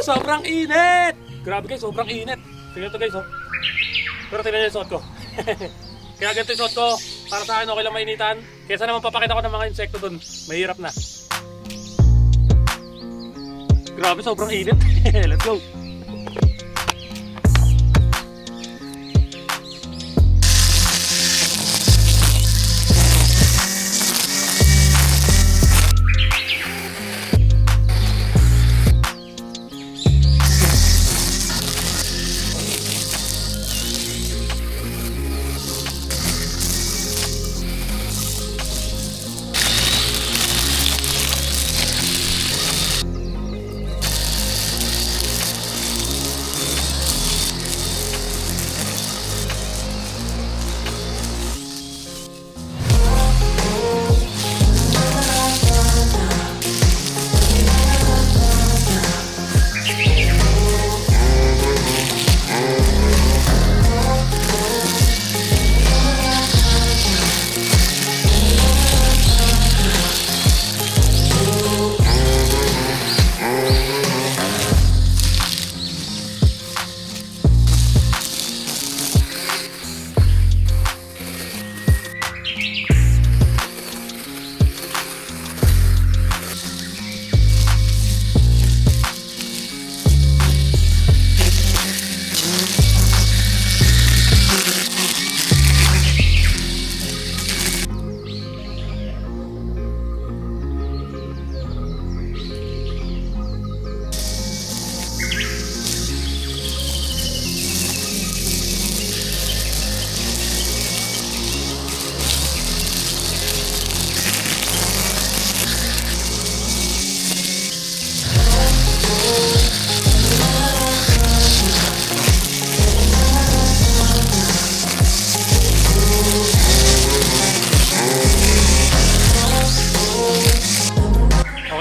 Sobrang init! Grabe guys, sobrang init. Tingnan to guys, oh. Pero tingnan yung suot ko. Kaya ganito yung suot ko. Para sa akin, okay lang mainitan. Kesa naman papakita ko ng mga insekto dun. Mahirap na. Grabe, sobrang init. Let's go!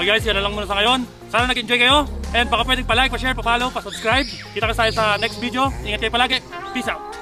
Okay guys, yan na lang muna sa ngayon. Sana nag-enjoy kayo. And baka pwedeng pa-like, pa-share, pa-follow, pa-subscribe. Kita ka tayo sa next video. Ingat kayo palagi. Peace out!